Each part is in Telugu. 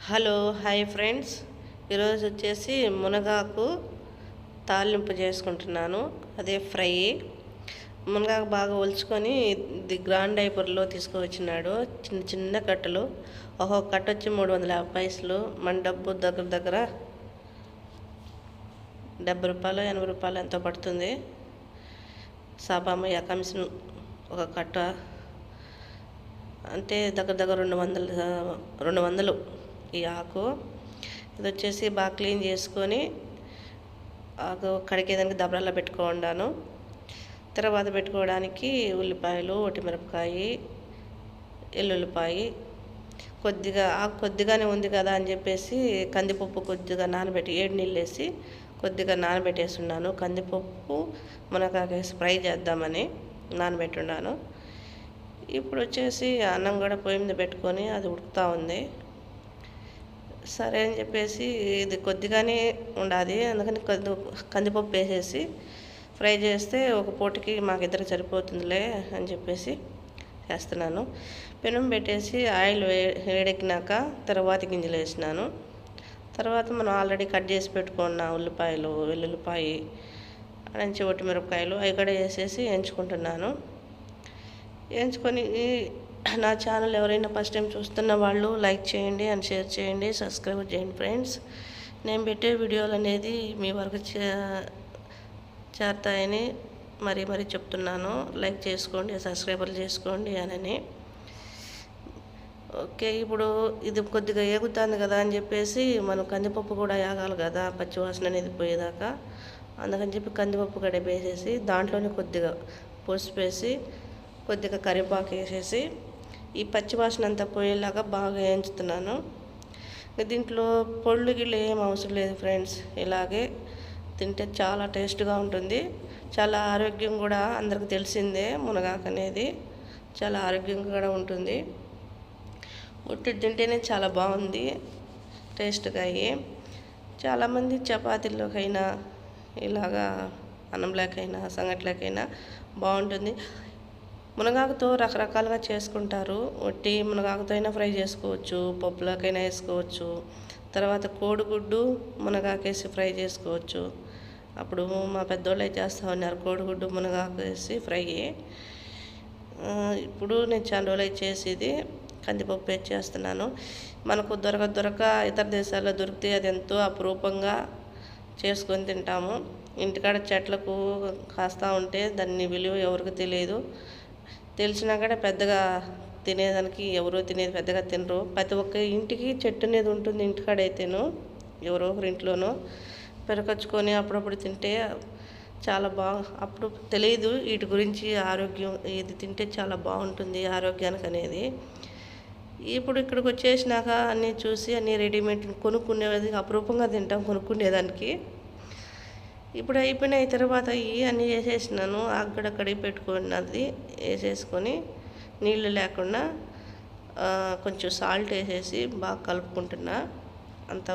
హలో హాయ్ ఫ్రెండ్స్, ఈరోజు వచ్చేసి మునగాకు తాలింపు చేసుకుంటున్నాను. అదే ఫ్రై. మునగాకు బాగా ఒలుచుకొని ఇది గ్రాండ్ డైపర్లో తీసుకువచ్చినాడు. చిన్న చిన్న కట్టలు, ఒక్కొక్క కట్ట వచ్చి 350 పైసలు. మన డబ్బు దగ్గర దగ్గర 70 రూపాయలు 80 రూపాయలు ఎంతో పడుతుంది. సాబామయ్య కమిషన్ ఒక కట్ట అంటే దగ్గర దగ్గర 200 ఈ ఆకు. ఇది వచ్చేసి బాగా క్లీన్ చేసుకొని ఆకు కడిగేదానికి దబరాల్లో పెట్టుకున్నాను. తర్వాత పెట్టుకోవడానికి ఉల్లిపాయలు, ఒట్టిమిరపకాయ, ఎల్లుల్లిపాయ, కొద్దిగా ఆకు కొద్దిగానే ఉంది కదా అని చెప్పేసి కందిపప్పు కొద్దిగా నానబెట్టి 7 నీళ్ళు వేసి కొద్దిగా నానబెట్టేసి ఉన్నాను. కందిపప్పు మునగాకేసి ఫ్రై చేద్దామని నానబెట్టున్నాను. ఇప్పుడు వచ్చేసి అన్నం కూడా పొయ్యి మీద పెట్టుకొని అది ఉడుకుతూ ఉంది. సరే అని చెప్పేసి ఇది కొద్దిగానే ఉండాలి, అందుకని కందిపప్పు వేసేసి ఫ్రై చేస్తే ఒక పూటకి మాకిద్దరికి సరిపోతుందిలే అని చెప్పేసి చేస్తున్నాను. పెనం పెట్టేసి ఆయిల్ వేడెక్కినాక తర్వాత గింజలు వేసినాను. తర్వాత మనం ఆల్రెడీ కట్ చేసి పెట్టుకున్న ఉల్లిపాయలు, వెల్లుల్లిపాయ, నుంచి ఒట్టిమిరపకాయలు అవి కూడా వేసేసి వేయించుకుంటున్నాను. వేయించుకొని నా ఛానల్ ఎవరైనా ఫస్ట్ టైం చూస్తున్న వాళ్ళు లైక్ చేయండి అండ్ షేర్ చేయండి, సబ్స్క్రైబ్ చేయండి ఫ్రెండ్స్. నేను పెట్టే వీడియోలు అనేది మీ వరకు చేరుతాయని మరీ చెప్తున్నాను. లైక్ చేసుకోండి, సబ్స్క్రైబర్లు చేసుకోండి అని. ఓకే, ఇప్పుడు ఇది కొద్దిగా ఏగుతుంది కదా అని చెప్పేసి మనం కందిపప్పు కూడా ఏగాలి కదా, పచ్చివాసన అనేది పోయేదాకా. అందుకని చెప్పి కందిపప్పు కూడా వేసేసి దాంట్లోనే కొద్దిగా పసుపు వేసి కొద్దిగా కరివేపాకు వేసేసి ఈ పచ్చివాసన అంతా పోయేలాగా బాగా వేయించుతున్నాను. దీంట్లో పొళ్ళు గిళ్ళు ఏం అవసరం లేదు ఫ్రెండ్స్. ఇలాగే తింటే చాలా టేస్ట్గా ఉంటుంది. చాలా ఆరోగ్యం కూడా అందరికి తెలిసిందే. మునగాకు అనేది చాలా ఆరోగ్యంగా కూడా ఉంటుంది. ఉట్టి తింటేనే చాలా బాగుంది టేస్ట్గా. చాలామంది చపాతీల్లోకైనా ఇలాగా అన్నంలోకైనా సంగట్లోకైనా బాగుంటుంది. మునగాకుతో రకరకాలుగా చేసుకుంటారు. ఒట్టి మునగాకుతో అయినా ఫ్రై చేసుకోవచ్చు, పప్పులోకైనా వేసుకోవచ్చు. తర్వాత కోడిగుడ్డు మునగాకేసి ఫ్రై చేసుకోవచ్చు. అప్పుడు మా పెద్దోళ్ళు అయితే చేస్తూ ఉన్నారు కోడిగుడ్డు మునగాకు వేసి ఫ్రై. ఇప్పుడు నేను చాలా రోజులు చేసేది కందిపప్పు వేసి చేస్తున్నాను. మనకు దొరక ఇతర దేశాల్లో దొరికితే అది ఎంతో అపురూపంగా చేసుకొని తింటాము. ఇంటికాడ చెట్లకు కాస్తూ ఉంటే దాన్ని విలువ ఎవరికి తెలియదు. తెలిసినా కూడా పెద్దగా తినేదానికి ఎవరో తినేది పెద్దగా తినరు. ప్రతి ఒక్క ఇంటికి చెట్టు అనేది ఉంటుంది ఇంటికాడైతేను, ఎవరో ఒకరి ఇంట్లోనూ పెరకొచ్చుకొని అప్పుడప్పుడు తింటే చాలా అప్పుడు తెలియదు వీటి గురించి. ఆరోగ్యం ఇది తింటే చాలా బాగుంటుంది ఆరోగ్యానికి అనేది. ఇప్పుడు ఇక్కడికి వచ్చేసినాక అన్నీ చూసి అన్నీ రెడీమేడ్ కొనుక్కునేది అపురూపంగా తింటాం కొనుక్కునేదానికి. ఇప్పుడు అయిపోయినాయి తర్వాత అన్నీ వేసేసినాను. అక్కడ కడిగి పెట్టుకున్నది వేసేసుకొని నీళ్ళు లేకుండా కొంచెం సాల్ట్ వేసేసి బాగా కలుపుకుంటున్నా. అంత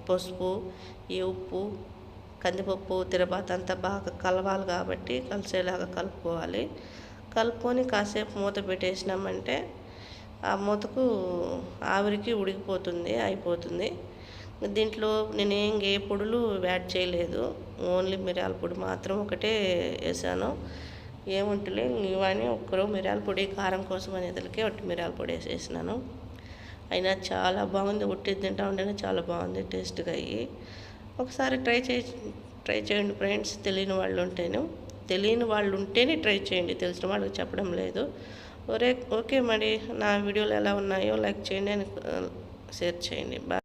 పసుపు, ఈ ఉప్పు, కందిపప్పు, తిరబాత అంతా బాగా కలవాలి కాబట్టి కలిసేలాగా కలుపుకోవాలి. కలుపుకొని కాసేపు మూత పెట్టేసినామంటే ఆ మూతకు ఆవిరికి ఉడికిపోతుంది, అయిపోతుంది. దీంట్లో నేనేం ఏ పొడులు యాడ్ చేయలేదు, ఓన్లీ మిరియాల పొడి మాత్రం ఒకటే వేసాను. ఏముంటలే ఇవన్నీ ఒక్కరో మిరియాల పొడి కారం కోసం అనేదానికి ఒట్టి మిరియాల పొడి వేసేసినాను. అయినా చాలా బాగుంది. ఉట్టి తింటా ఉంటేనే చాలా బాగుంది టేస్ట్గా. ఒకసారి ట్రై చేయండి ఫ్రెండ్స్. తెలియని వాళ్ళు ఉంటేనే ట్రై చేయండి, తెలిసిన వాళ్ళకి చెప్పడం లేదు. ఓకే మరి నా వీడియోలు ఎలా ఉన్నాయో లైక్ చేయండి, షేర్ చేయండి. బాయ్.